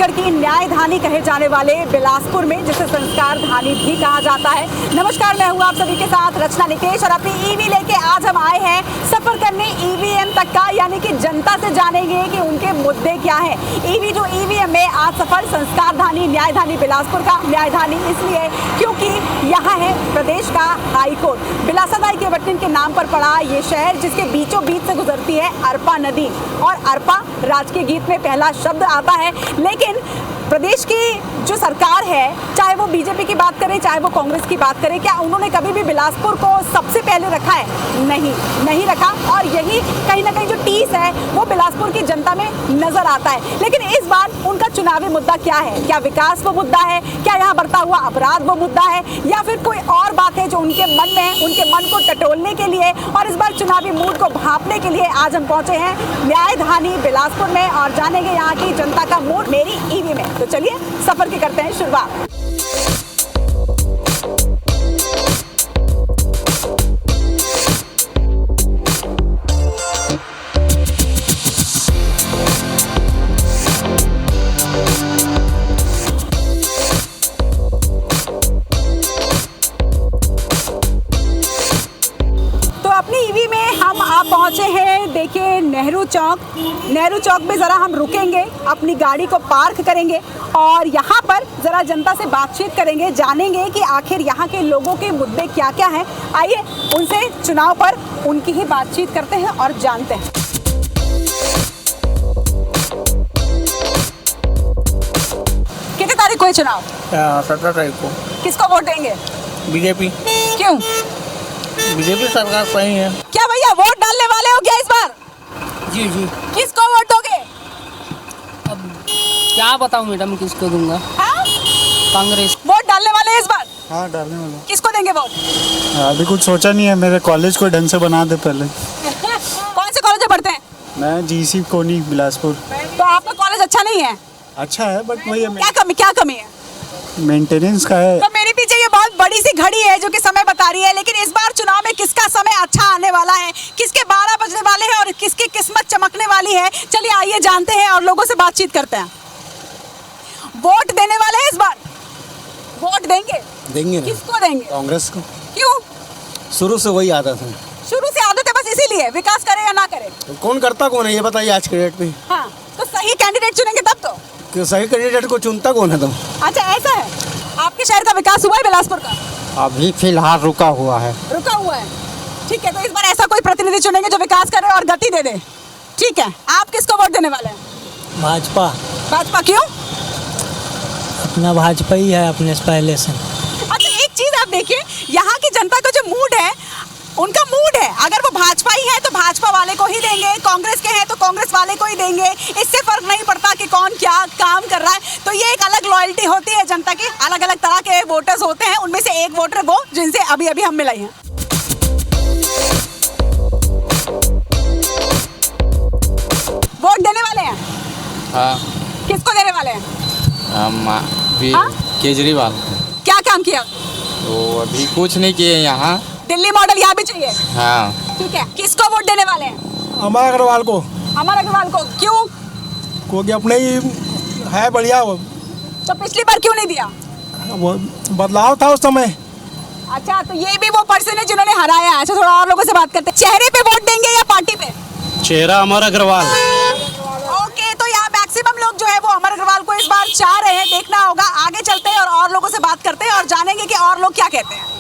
छत्तीसगढ़ की न्यायधानी कहे जाने वाले बिलासपुर में, जिसे संस्कार धानी भी कहा जाता है। नमस्कार, मैं हूँ आप सभी के साथ रचना निकेश और अपनी ईवी लेके आज हम आए हैं सफर करने ईवीएम तक का, यानी कि जनता से जानेंगे कि उनके मुद्दे क्या है। ईवीएम में आज सफर संस्कार धानी न्यायधानी बिलासपुर का। न्यायधानी इसलिए क्योंकि यहाँ है प्रदेश का हाई कोर्ट। बिलासादाई के वतन के नाम पर पड़ा ये शहर, जिसके बीचों बीच से गुजरती है अरपा नदी, और अरपा राजकीय गीत में पहला शब्द आता है। लेकिन प्रदेश की जो सरकार है, चाहे वो बीजेपी की बात करें चाहे वो कांग्रेस की बात करें, क्या उन्होंने कभी भी बिलासपुर को सबसे पहले रखा है? नहीं रखा। और यही कहीं ना कहीं जो टीस है वो बिलासपुर की जनता में नजर आता है। लेकिन इस बार उनका चुनावी मुद्दा क्या है? क्या विकास वो मुद्दा है? क्या यहाँ बढ़ता हुआ अपराध वो मुद्दा है, या फिर कोई और बात है जो उनके मन में है? उनके मन को टटोलने के लिए और इस बार चुनावी मूड को भांपने के लिए आज हम पहुंचे हैं न्यायधानी बिलासपुर में और जानेंगे यहाँ की जनता का मूड मेरी ईवी में। तो चलिए सफर की करते हैं शुरुआत। पहुंचे हैं, देखिए नेहरू चौक में ज़रा हम रुकेंगे, अपनी गाड़ी को पार्क करेंगे और यहाँ पर ज़रा जनता से बातचीत करेंगे, जानेंगे कि आखिर यहाँ के लोगों के मुद्दे क्या क्या हैं। आइए उनसे चुनाव पर उनकी ही बातचीत करते हैं और जानते हैं। कितनी तारीख को है चुनाव? 17 तारीख को। किसको वोट देंगे? बीजेपी। क्यों? बीजेपी सरकार सही है। क्या भैया वोट डालने वाले हो क्या इस बार? जी। किसको वोट दोगे? अब क्या बताऊं मैडम, किसको दूंगा? कांग्रेस। वोट डालने वाले हैं इस बार? हाँ, डालने वाले। किसको देंगे वोट? अभी कुछ सोचा नहीं है, मेरे कॉलेज को ढंग से बना दे पहले। कौन से कॉलेज में पढ़ते हैं? मैं जीसी कोनी बिलासपुर। तो आपका कॉलेज अच्छा नहीं है? अच्छा है, बट वही क्या कमी है? मेंटेनेंस का है। तो मेरे पीछे ये बहुत बड़ी सी घड़ी है जो कि समय बता रही है, लेकिन इस बार चुनाव में किसका समय अच्छा आने वाला है, किसके 12 बजने वाले हैं और किसकी किस्मत चमकने वाली है, चलिए आइए जानते हैं और लोगों से बातचीत करते हैं। वोट देने वाले हैं इस बार? वोट देंगे ना। किसको देंगे? कांग्रेस को। क्यों? शुरू से वही आदत है। शुरू से आदत है, बस इसीलिए। विकास करे या ना करे? कौन करता कौन है ये बताइए आज के डेट में। हाँ, तो सही कैंडिडेट चुनेंगे तब तो। सही कैंडिडेट को चुनता कौन है तुम? अच्छा ऐसा है। आपके शहर का विकास हुआ है बिलासपुर का? अभी फिलहाल रुका हुआ है। ठीक है, तो इस बार ऐसा कोई प्रतिनिधि चुनेंगे जो विकास करे और गति दे दे। ठीक है, आप किसको वोट देने वाले हैं? भाजपा। क्यों? अपना भाजपा ही है अपने से पहले से। अच्छा एक चीज आप देखिए, यहाँ की जनता का जो मूड है, उनका मूड है, अगर वो भाजपा ही है तो भाजपा वाले को ही देंगे, कांग्रेस के हैं तो कांग्रेस वाले को ही देंगे। इससे फर्क नहीं पड़ता कि कौन क्या काम कर रहा है। तो ये एक अलग लॉयल्टी होती है जनता की। अलग अलग तरह के वोटर्स होते हैं, उनमें से एक वोटर वो जिनसे अभी हम मिले हैं। वोट देने वाले हैं? हाँ। किसको देने वाले हैं? केजरीवाल। क्या काम किया? तो अभी कुछ नहीं किए यहाँ। दिल्ली मॉडल यहाँ भी चाहिए? हाँ। ठीक है, किसको वोट देने वाले हैं? अमर अग्रवाल को। क्यों? क्योंकि अपने ही है बढ़िया वो। तो पिछली बार क्यों नहीं दिया? वो बदलाव था उस समय। अच्छा, तो ये भी वो पर्सन है जिन्होंने हराया है। अच्छा, थोड़ा और लोगों से बात करते हैं। चेहरे पे वोट देंगे या पार्टी पे? चेहरा अमर अग्रवाल। ओके, तो यहाँ मैक्सिमम लोग जो है वो अमर अग्रवाल को इस बार चाह रहे हैं। देखना होगा, आगे चलते हैं और लोगों से बात करते हैं और जानेंगे कि और लोग क्या कहते हैं।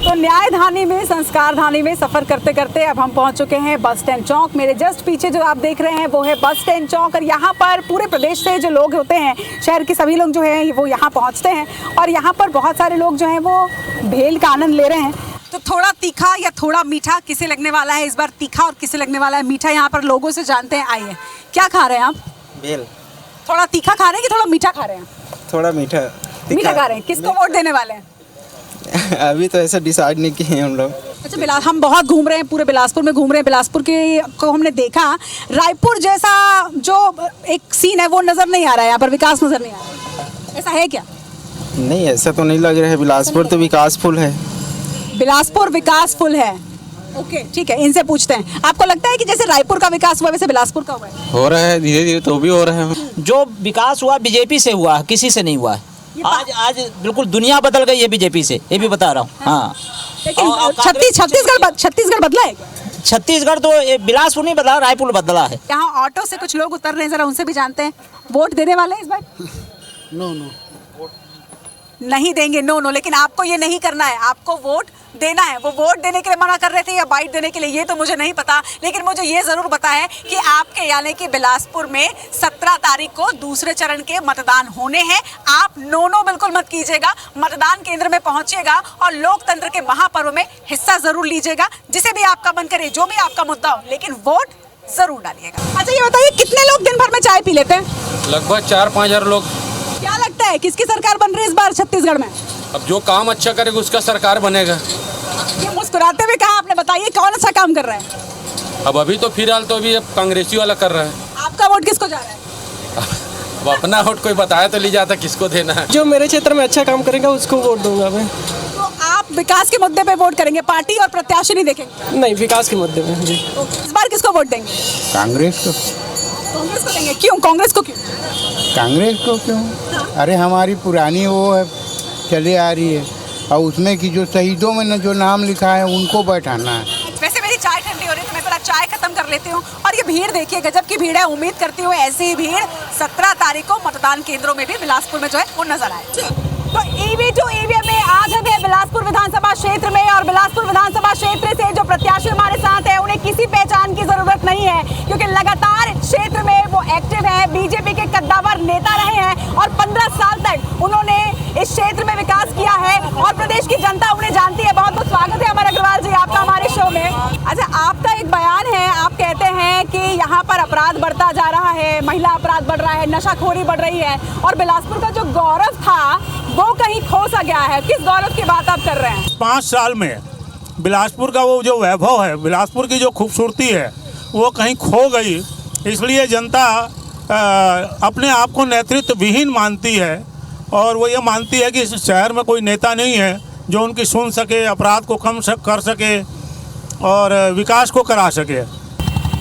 तो न्यायधानी में संस्कार धानी में सफर करते करते अब हम पहुंच चुके हैं बस स्टैंड चौक। मेरे जस्ट पीछे जो आप देख रहे हैं वो है बस स्टैंड चौक, और यहाँ पर पूरे प्रदेश से जो लोग होते हैं, शहर के सभी लोग जो हैं वो यहाँ पहुँचते हैं और यहाँ पर बहुत सारे लोग जो हैं वो भेल का आनंद ले रहे हैं। तो थोड़ा तीखा या थोड़ा मीठा किसे लगने वाला है इस बार? तीखा और किसे लगने वाला है मीठा, यहाँ पर लोगों से जानते हैं। आइए, क्या खा रहे हैं आप? भेल। थोड़ा तीखा खा रहे हैं कि थोड़ा मीठा खा रहे हैं? थोड़ा मीठा खा रहे हैं। किसको वोट देने वाले हैं? अभी तो ऐसा डिसाइड नहीं किए हम लोग। अच्छा, हम बहुत घूम रहे हैं, पूरे बिलासपुर में घूम रहे हैं। बिलासपुर के को हमने देखा, रायपुर जैसा जो एक सीन है वो नजर नहीं आ रहा है, यहाँ पर विकास नजर नहीं आ रहा है। ऐसा है क्या? नहीं, ऐसा तो नहीं लग रहा है। बिलासपुर तो विकासफुल है। बिलासपुर विकासफुल है। ओके, ठीक है, इनसे पूछते हैं। आपको लगता है कि जैसे रायपुर का विकास हुआ वैसे बिलासपुर का हुआ है? हो रहा है धीरे धीरे, तो भी हो रहा है। जो विकास हुआ बीजेपी से हुआ है, किसी से नहीं हुआ है। आज बिल्कुल दुनिया बदल गई है बीजेपी से, ये भी बता रहा हूँ। हाँ, लेकिन और छत्तीसगढ़ बदला है क्या? छत्तीसगढ़ तो ये बिलासपुर नहीं बदला, रायपुर बदला है। यहाँ ऑटो से कुछ लोग उतर रहे हैं, जरा उनसे भी जानते हैं। वोट देने वाले हैं इस बार? नो नहीं देंगे, नो, लेकिन आपको ये नहीं करना है, आपको वोट देना है। वो वोट देने के लिए मना कर रहे थे या बाइट देने के लिए, ये तो मुझे नहीं पता, लेकिन मुझे ये जरूर पता है कि आपके यानी कि बिलासपुर में 17 तारीख को दूसरे चरण के मतदान होने हैं। आप नो बिल्कुल मत कीजिएगा, मतदान केंद्र में पहुंचिएगा और लोकतंत्र के महापर्व में हिस्सा जरूर लीजिएगा, जिसे भी आपका मन करे, जो भी आपका मुद्दा हो, लेकिन वोट जरूर डालिएगा। अच्छा, ये बताइए कितने लोग दिन भर में चाय पी लेते हैं? लगभग 4-5 हजार लोग। क्या लगता है किसकी सरकार बन रही है इस बार छत्तीसगढ़ में? अब जो काम अच्छा करेगा उसका सरकार बनेगा। ये मुस्कुराते हुए कहा आपने, बताइए कौन अच्छा काम कर रहा है? अब अभी तो फिलहाल तो अभी अब कांग्रेसी वाला कर रहा है। आपका वोट किसको जा रहा है? अब अपना वोट कोई बताया तो ली जाता किसको देना है। जो मेरे क्षेत्र में अच्छा काम करेगा उसको वोट दूंगा मैं। तो आप विकास के मुद्दे पे वोट करेंगे, पार्टी और प्रत्याशी नहीं देखेंगे? नहीं, विकास के मुद्दे में जी। इस बार किसको वोट देंगे? कांग्रेस को। कांग्रेस को देंगे? क्यों कांग्रेस को क्यों? कांग्रेस को क्यों? अरे हमारी पुरानी वो है, चले आ रही है, और उसमें की जो शहीदों में न जो नाम लिखा है उनको बैठाना है। वैसे मेरी चाय ठंडी हो रही है तो मैं पहले चाय खत्म कर लेती हूँ। और ये भीड़ देखिए, गजब की भीड़ है। उम्मीद करती हूँ ऐसी ही भीड़ 17 तारीख को मतदान केंद्रों में भी बिलासपुर में जो है वो नजर आए। तो ईवी टू ईवीएम में आज हम हैं बिलासपुर विधानसभा क्षेत्र में, और बिलासपुर विधानसभा क्षेत्र से जो प्रत्याशी हमारे साथ है उन्हें किसी पहचान की जरूरत नहीं है, क्योंकि लगातार क्षेत्र में वो एक्टिव है, बीजेपी के कद्दावर नेता रहे हैं और 15 साल तक उन्होंने इस क्षेत्र में विकास किया है और प्रदेश की जनता उन्हें जानती है। बहुत बहुत स्वागत है अमर अग्रवाल जी आपका हमारे शो में। अच्छा, आपका एक बयान है, आप कहते हैं कि यहाँ पर अपराध बढ़ता जा रहा है, महिला अपराध बढ़ रहा है, नशाखोरी बढ़ रही है, और बिलासपुर का जो गौरव था वो कहीं खो सा गया है। किस गौरव की बात आप कर रहे हैं? 5 साल में बिलासपुर का वो जो वैभव है, बिलासपुर की जो खूबसूरती है, वो कहीं खो गई। इसलिए जनता अपने आप को नेतृत्व विहीन मानती है, और वो ये मानती है कि इस शहर में कोई नेता नहीं है जो उनकी सुन सके, अपराध को कम कर सके और विकास को करा सके।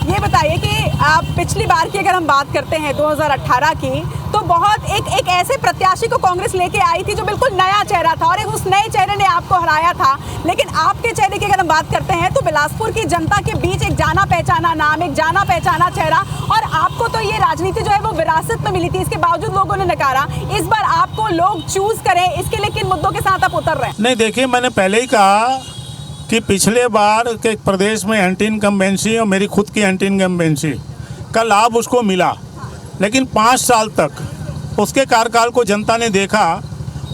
ये बताइए कि आप पिछली बार की अगर हम बात करते हैं 2018 की, तो बहुत एक ऐसे प्रत्याशी को कांग्रेस लेके आई थी जो बिल्कुल नया चेहरा था, और एक उस नए चेहरे ने आपको हराया था। लेकिन आपके चेहरे की अगर हम बात करते हैं तो बिलासपुर की जनता के बीच एक जाना पहचाना नाम, एक जाना पहचाना चेहरा, और आपको तो ये राजनीति जो है वो विरासत में मिली थी, इसके बावजूद लोगों ने नकारा। इस बार आपको लोग चूज करें, इसके लिए किन मुद्दों के साथ आप उतर रहे हैं? नहीं, देखिए, मैंने पहले ही कहा कि पिछले बार के प्रदेश में एंटी इनकम्बेंसी और मेरी खुद की एंटी इनकम्बेंसी का लाभ उसको मिला, लेकिन 5 साल तक उसके कार्यकाल को जनता ने देखा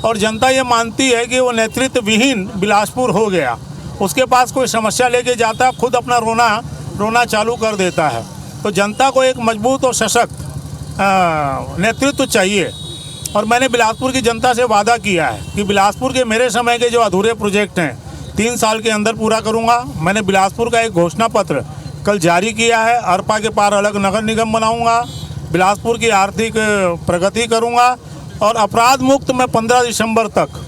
और जनता ये मानती है कि वो नेतृत्व विहीन बिलासपुर हो गया। उसके पास कोई समस्या लेके जाता है, खुद अपना रोना चालू कर देता है। तो जनता को एक मजबूत और सशक्त नेतृत्व चाहिए, और मैंने बिलासपुर की जनता से वादा किया है कि बिलासपुर के मेरे समय के जो अधूरे प्रोजेक्ट हैं 3 साल के अंदर पूरा करूंगा। मैंने बिलासपुर का एक घोषणा पत्र कल जारी किया है। अरपा के पार अलग नगर निगम बनाऊंगा, बिलासपुर की आर्थिक प्रगति करूंगा, और अपराध मुक्त मैं 15 दिसंबर तक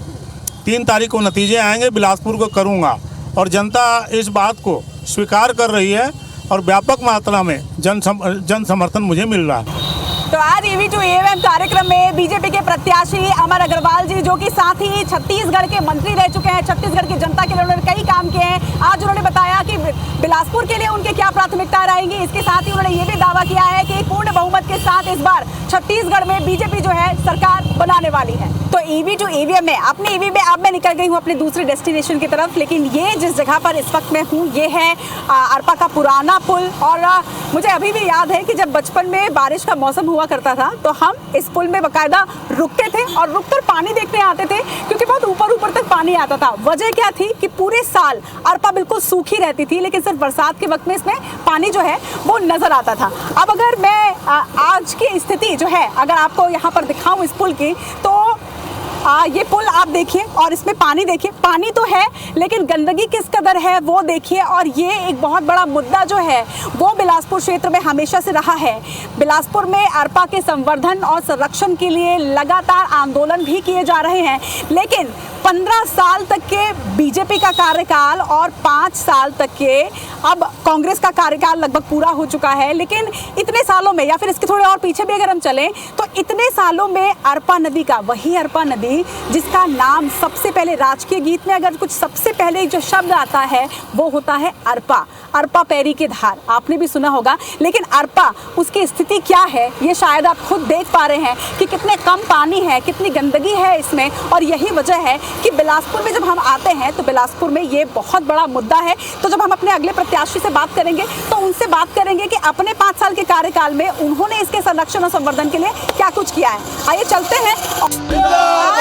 3 तारीख को नतीजे आएंगे, बिलासपुर को करूंगा। और जनता इस बात को स्वीकार कर रही है और व्यापक मात्रा में जन समर्थन मुझे मिल रहा है। तो आज ईवी टू ईवीएम कार्यक्रम में बीजेपी के प्रत्याशी अमर अग्रवाल जी, जो कि साथ ही छत्तीसगढ़ के मंत्री रह चुके हैं, छत्तीसगढ़ की जनता के लिए उन्होंने कई काम किए हैं, आज उन्होंने बताया कि बिलासपुर के लिए उनके क्या प्राथमिकता रहेंगी। इसके साथ ही उन्होंने ये भी दावा किया है कि पूर्ण बहुमत के साथ इस बार छत्तीसगढ़ में बीजेपी जो है सरकार बनाने वाली है। तो ईवी टू ईवीएम में अपने ईवी में अब मैं निकल गई हूँ अपने दूसरे डेस्टिनेशन की तरफ, लेकिन ये जिस जगह पर इस वक्त मैं हूँ ये है अरपा का पुराना पुल। और मुझे अभी भी याद है कि जब बचपन में बारिश का मौसम हुआ करता था तो हम इस पुल में बाकायदा रुकते थे और रुककर पानी देखने आते थे, क्योंकि बहुत ऊपर तक पानी आता था। वजह क्या थी कि पूरे साल अरपा बिल्कुल सूखी रहती थी, लेकिन सिर्फ बरसात के वक्त में इसमें पानी जो है वो नजर आता था। अब अगर मैं आज की स्थिति जो है अगर आपको यहाँ पर दिखाऊं इस पुल की, तो ये पुल आप देखिए और इसमें पानी देखिए, पानी तो है लेकिन गंदगी किस कदर है वो देखिए। और ये एक बहुत बड़ा मुद्दा जो है वो बिलासपुर क्षेत्र में हमेशा से रहा है। बिलासपुर में अरपा के संवर्धन और संरक्षण के लिए लगातार आंदोलन भी किए जा रहे हैं, लेकिन 15 साल तक के बीजेपी का कार्यकाल और 5 साल तक के अब कांग्रेस का कार्यकाल लगभग पूरा हो चुका है। लेकिन इतने सालों में, या फिर इसके थोड़े और पीछे भी अगर हम चलें तो इतने सालों में अरपा नदी का, वही अरपा नदी जिसका नाम सबसे पहले राजकीय गीत में अगर कुछ सबसे पहले जो शब्द आता है वो होता है अरपा, अरपा पैरी की धार, आपने भी सुना होगा। लेकिन अरपा उसकी स्थिति क्या है ये शायद आप खुद देख पा रहे हैं कि कितने कम पानी है, कितनी गंदगी है इसमें। और यही वजह है कि बिलासपुर में जब हम आते हैं तो बिलासपुर में ये बहुत बड़ा मुद्दा है। तो जब हम अपने अगले प्रत्याशी से बात करेंगे तो उनसे बात करेंगे कि अपने 5 साल के कार्यकाल में उन्होंने इसके संरक्षण और संवर्धन के लिए क्या कुछ किया है। आइए चलते हैं। आज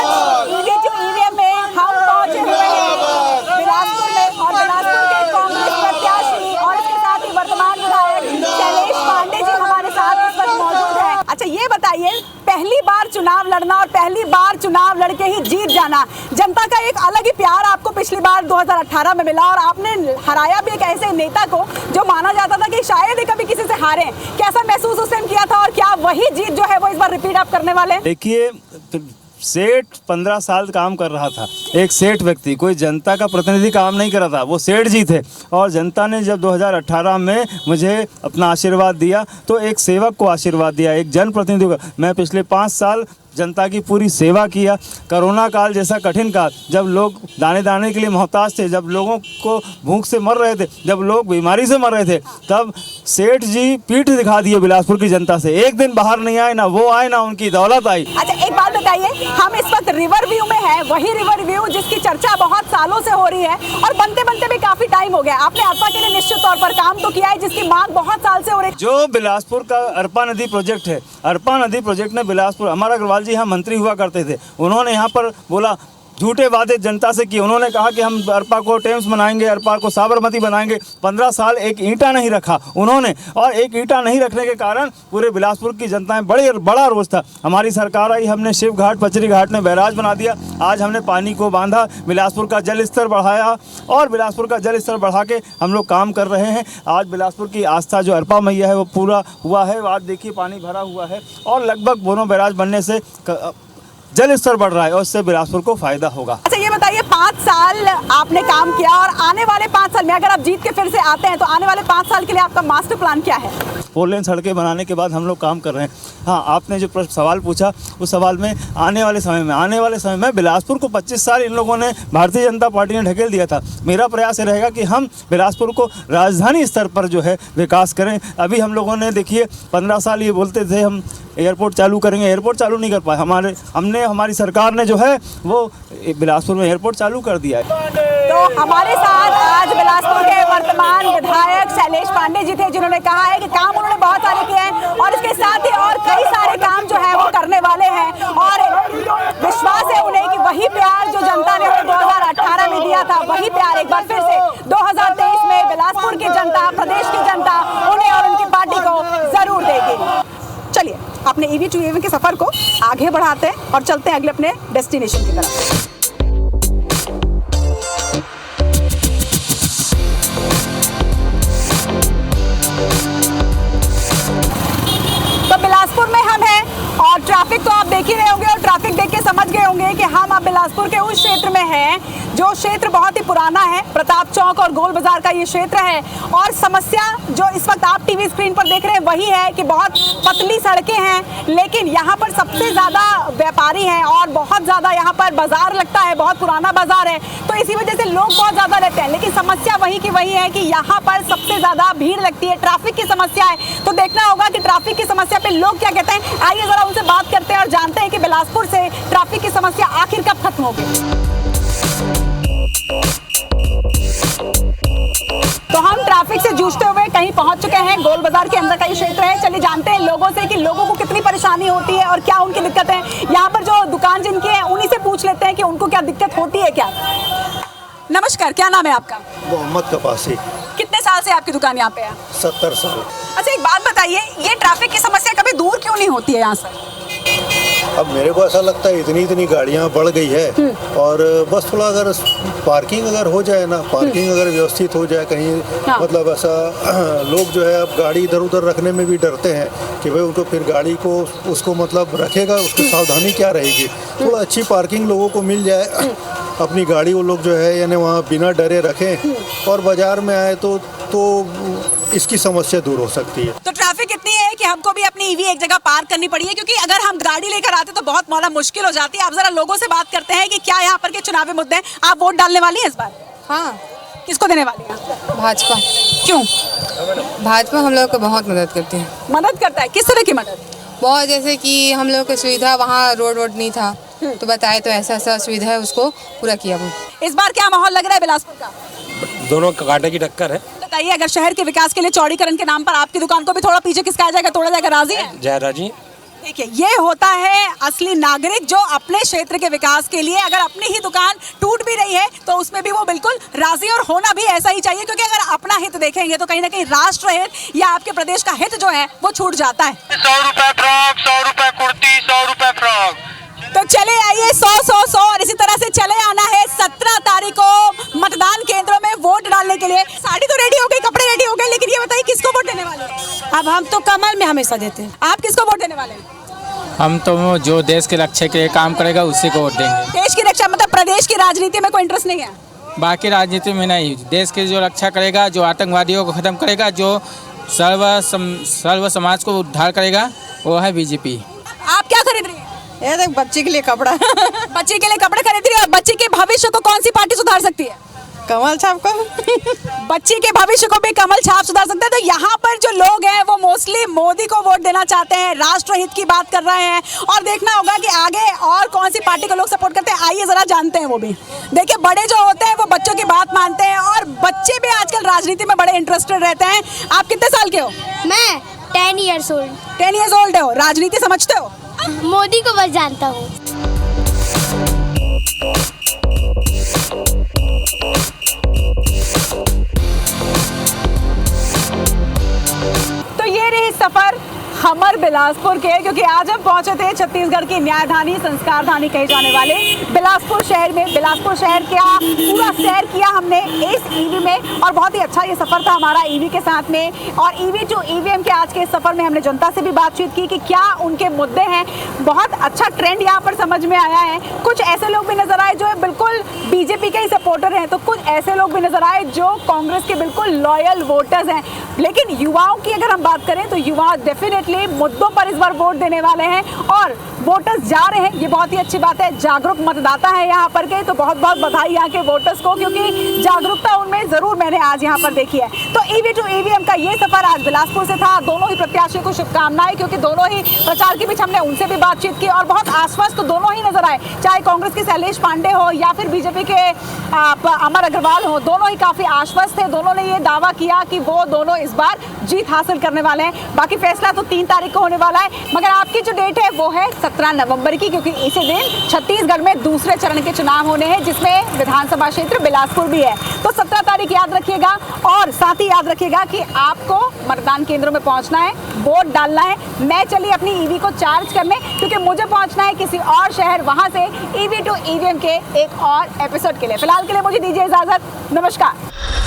ईवीएम में हम पहुंचे हुए हैं बिलासपुर में और बिलासपुर के कांग्रेस प्रत्याशी और इसके साथ ही वर्तमान विधायक शैलेश पांडे जी हमारे साथ इस वक्त मौजूद है। अच्छा ये बताइए, पहली बार चुनाव लड़ना और पहली बार चुनाव लड़के ही जीत जाना, जनता का एक अलग ही प्यार आपको पिछली बार 2018 में मिला और आपने हराया भी एक ऐसे नेता को जो माना जाता था कि शायद ही कभी किसी से हारे। कैसा महसूस उस टाइम किया था और क्या वही जीत जो है वो इस बार रिपीट आप करने वाले हैं? देखिए, सेठ 15 साल काम कर रहा था, एक सेठ व्यक्ति, कोई जनता का प्रतिनिधि काम नहीं कर रहा था, वो सेठ जी थे। और जनता ने जब 2018 में मुझे अपना आशीर्वाद दिया तो एक सेवक को आशीर्वाद दिया, एक जनप्रतिनिधि को। मैं पिछले 5 साल जनता की पूरी सेवा किया। कोरोना काल जैसा कठिन काल, जब लोग दाने दाने के लिए मोहताज थे, जब लोगों को भूख से मर रहे थे, जब लोग बीमारी से मर रहे थे, तब सेठ जी पीठ दिखा दिए बिलासपुर की जनता से। एक दिन बाहर नहीं आए, ना वो आए ना उनकी दौलत आई। अच्छा एक बात बताइए, हम इस वक्त रिवर व्यू में हैं, वही रिवर व्यू जिसकी चर्चा बहुत सालों से हो रही है और बनते बनते भी काफी टाइम हो गया। आपने अरपा के लिए निश्चित तौर पर काम तो किया है जिसकी मांग बहुत साल से हो रही है। जो बिलासपुर का अरपा नदी प्रोजेक्ट है, अरपा नदी प्रोजेक्ट ने बिलासपुर, अमर अग्रवाल जी यहाँ मंत्री हुआ करते थे, उन्होंने यहाँ पर बोला, झूठे वादे जनता से किए। उन्होंने कहा कि हम अरपा को टेम्स बनाएंगे, अरपा को साबरमती बनाएंगे। 15 साल एक ईंटा नहीं रखा उन्होंने, और एक ईंटा नहीं रखने के कारण पूरे बिलासपुर की जनता में बड़ा रोष था। हमारी सरकार आई, हमने शिव घाट, पचरी घाट में बैराज बना दिया। आज हमने पानी को बांधा, बिलासपुर का जल स्तर बढ़ाया और बिलासपुर का जल स्तर बढ़ा के हम लोग काम कर रहे हैं। आज बिलासपुर की आस्था जो अरपा मैया है वो पूरा हुआ है। आज देखिए पानी भरा हुआ है और लगभग दोनों बैराज बनने से जल स्तर बढ़ रहा है और इससे बिलासपुर को फायदा होगा। अच्छा ये बताइए, 5 साल आपने काम किया और आने वाले 5 साल में अगर आप जीत के फिर से आते हैं तो आने वाले 5 साल के लिए आपका मास्टर प्लान क्या है? 4 लेन सड़कें बनाने के बाद हम लोग काम कर रहे हैं। हाँ, आपने जो सवाल पूछा उस सवाल में आने वाले समय में बिलासपुर को 25 साल इन लोगों ने, भारतीय जनता पार्टी ने ढकेल दिया था। मेरा प्रयास ये रहेगा कि हम बिलासपुर को राजधानी स्तर पर जो है विकास करें। अभी हम लोगों ने देखिए 15 साल ये बोलते थे हम एयरपोर्ट चालू करेंगे, एयरपोर्ट चालू नहीं कर पाए। हमारी सरकार ने जो है वो बिलासपुर में एयरपोर्ट चालू कर दिया है। तो हमारे साथ आज बिलासपुर के वर्तमान विधायक शैलेश पांडे जी थे जिन्होंने कहा है कि काम उन्होंने बहुत सारे किए हैं और इसके साथ ही और कई सारे काम जो है वो करने वाले हैं और विश्वास है उन्हें कि वही प्यार जो जनता ने उन्हें 2018 में दिया था, वही प्यार एक बार फिर से 2023 में बिलासपुर की जनता, प्रदेश की जनता उन्हें और उनकी पार्टी को जरूर देगी। चलिए अपने ईवी टू ईवी के सफर को आगे बढ़ाते हैं और चलते हैं अगले अपने डेस्टिनेशन की तरफ। तो बिलासपुर में हम हैं और ट्रैफिक तो आप देख ही रहे होंगे और ट्रैफिक देख के समझ गए होंगे कि हम अब बिलासपुर के उस क्षेत्र में हैं जो क्षेत्र बहुत ही पुराना है। प्रताप चौक और गोल बाजार का ये क्षेत्र है और समस्या जो इस वक्त आप टीवी स्क्रीन पर देख रहे हैं वही है कि बहुत पतली सड़कें हैं, लेकिन यहाँ पर सबसे ज़्यादा व्यापारी हैं और बहुत ज़्यादा यहाँ पर बाजार लगता है, बहुत पुराना बाजार है, तो इसी वजह से लोग बहुत ज़्यादा रहते हैं। लेकिन समस्या वही की वही है कि यहाँ पर सबसे ज़्यादा भीड़ लगती है, ट्रैफिक की समस्या है। तो देखना होगा कि ट्रैफिक की समस्या पे लोग क्या कहते हैं। आइए ज़रा उनसे बात करते हैं और जानते हैं कि बिलासपुर से ट्रैफिक की समस्या आखिर कब खत्म होगी। तो हम ट्रैफिक से जूझते हुए कहीं पहुंच चुके हैं, गोल बाजार के अंदर का ये क्षेत्र है। चलिए जानते हैं लोगों से कि लोगों को कितनी परेशानी होती है और क्या उनकी दिक्कत है। यहाँ पर जो दुकान जिनकी है उन्हीं से पूछ लेते हैं कि उनको क्या दिक्कत होती है क्या। नमस्कार, क्या नाम है आपका? मोहम्मद कपासी। कितने साल से आपकी दुकान यहाँ पे है? 70 साल। अच्छा एक बात बताइए, ये ट्रैफिक की समस्या कभी दूर क्यों नहीं होती है यहाँ से? अब मेरे को ऐसा लगता है इतनी गाड़ियाँ बढ़ गई है और बस थोड़ा अगर पार्किंग अगर हो जाए ना, पार्किंग अगर व्यवस्थित हो जाए कहीं, मतलब ऐसा लोग जो है अब गाड़ी इधर उधर रखने में भी डरते हैं कि भाई उनको फिर गाड़ी को उसको मतलब रखेगा, उसकी सावधानी क्या रहेगी। थोड़ा अच्छी पार्किंग लोगों को मिल जाए, अपनी गाड़ी वो लोग जो है यानी वहाँ बिना डरे रखें और बाज़ार में आए तो इसकी समस्या दूर हो सकती है। तो ट्रैफिक इतनी है कि हमको भी अपनी ईवी एक जगह पार्क करनी पड़ी है, क्योंकि अगर हम गाड़ी लेकर आते तो बहुत मौला मुश्किल हो जाती है। आप जरा लोगों से बात करते हैं कि क्या यहाँ पर के चुनावी मुद्दे हैं। आप वोट डालने वाली हैं इस बार? हाँ। किसको देने वाली हैं? भाजपा। क्यों? भाजपा हम लोग को बहुत मदद करती है। मदद करता है? किस तरह की मदद? बहुत, जैसे कि हम लोग को सुविधा, वहाँ रोड नहीं था तो बताए तो ऐसा सुविधा है, उसको पूरा किया वो। इस बार क्या माहौल लग रहा है बिलासपुर का? दोनों कांटे की टक्कर है। बताइए, अगर शहर के विकास के लिए चौड़ीकरण के नाम पर आपकी दुकान को भी थोड़ा पीछे खिसकाया जाएगा, तोड़ा जाएगा, राजी है? जय राजी। देखिए, ये होता है असली नागरिक जो अपने क्षेत्र के विकास के लिए अगर अपनी ही दुकान टूट भी रही है तो उसमें भी वो बिल्कुल राजी, और होना भी ऐसा ही चाहिए, क्योंकि अगर अपना हित देखेंगे तो कहीं ना कहीं राष्ट्र हित या आपके प्रदेश का हित जो है वो छूट जाता है। 100 रुपए फ्रॉक, 100 रुपए कुर्ती, 100 रुपए फ्रॉक। तो चले आइए 100 और इसी तरह से चले आना है 17 तारीख को मतदान केंद्रों में वोट डालने के लिए। साड़ी तो रेडी हो गई, कपड़े रेडी हो गए, लेकिन ये बताइए किसको वोट देने वाले हैं? अब हम तो कमल में हमेशा देते हैं। आप किसको वोट देने वाले हैं? हम तो जो देश के रक्षा के लिए काम करेगा उसी को वोट देंगे। देश की रक्षा मतलब प्रदेश की राजनीति में कोई इंटरेस्ट नहीं है? बाकी राजनीति में नहीं, देश की जो रक्षा करेगा, जो आतंकवादियों को खत्म करेगा, जो सर्व समाज को उद्धार करेगा, वो है बीजेपी। आप क्या खरीद रही हैं? ये देख, बच्चे के लिए कपड़ा। बच्चे के लिए कपड़े खरीद रही है, और बच्चे के भविष्य को कौन सी पार्टी सुधार सकती है? कमल छाप को। बच्चे के भविष्य को भी कमल छाप सुधार सकते हैं। तो यहाँ पर जो लोग हैं वो मोस्टली मोदी को वोट देना चाहते हैं, राष्ट्रहित की बात कर रहे हैं, और देखना होगा कि आगे और कौन सी पार्टी को लोग सपोर्ट करते हैं। आइए जरा जानते हैं वो भी। देखिए, बड़े जो होते हैं वो बच्चों की बात मानते हैं, और बच्चे भी आजकल राजनीति में बड़े इंटरेस्टेड रहते हैं। आप कितने साल के हो? मैं 10 ईयर्स ओल्ड। 10 ईयर्स ओल्ड हो। राजनीति समझते हो? मोदी को बस जानता हूँ। तो ये रही सफर हमर बिलासपुर के, क्योंकि आज हम पहुंचे थे छत्तीसगढ़ की न्यायधानी, संस्कारधानी कहे जाने वाले बिलासपुर शहर में। बिलासपुर शहर का पूरा सैर किया हमने इस ईवी में, और बहुत ही अच्छा ये सफ़र था हमारा ईवी के साथ में। और ईवी टू ईवीएम के आज के इस सफ़र में हमने जनता से भी बातचीत की कि क्या उनके मुद्दे हैं। बहुत अच्छा ट्रेंड यहाँ पर समझ में आया है। कुछ ऐसे लोग भी नजर आए जो बिल्कुल बीजेपी के ही सपोर्टर हैं, तो कुछ ऐसे लोग भी नजर आए जो कांग्रेस के बिल्कुल लॉयल वोटर्स हैं। लेकिन युवाओं की अगर हम बात करें तो युवा डेफिनेटली मुद्दों पर इस बार वोट देने वाले हैं, और वोटर्स जा रहे हैं, ये बहुत ही अच्छी बात है। जागरूक मतदाता है यहाँ पर के, तो बहुत बहुत बधाई यहाँ के वोटर्स को, क्योंकि जागरूकता उनमें जरूर मैंने आज यहाँ पर देखी है। तो ईवी टू ईवीएम का ये सफर आज बिलासपुर से था। दोनों ही प्रत्याशियों को शुभकामनाएं, क्योंकि दोनों ही प्रचार के बीच हमने उनसे भी बातचीत की, और बहुत आश्वस्त तो दोनों ही नजर आए, चाहे कांग्रेस के शैलेश पांडे हो या फिर बीजेपी के अमर अग्रवाल हो। दोनों ही काफी आश्वस्त थे। दोनों ने ये दावा किया कि वो दोनों इस बार जीत हासिल करने वाले हैं। बाकी फैसला तो 3 तारीख को होने वाला है, मगर आपकी जो डेट है वो है 17 नवंबर की, क्योंकि इसी दिन छत्तीसगढ़ में दूसरे चरण के चुनाव होने हैं, जिसमें विधानसभा क्षेत्र बिलासपुर भी है। तो 17 तारीख याद रखिएगा, और साथ ही याद रखिएगा कि आपको मतदान केंद्रों में पहुंचना है, वोट डालना है। मैं चली अपनी ईवी को चार्ज करने, क्योंकि मुझे पहुंचना है किसी और शहर, वहां से ईवी टू ईवीएम के एक और एपिसोड के लिए। फिलहाल के लिए मुझे दीजिए इजाजत। नमस्कार।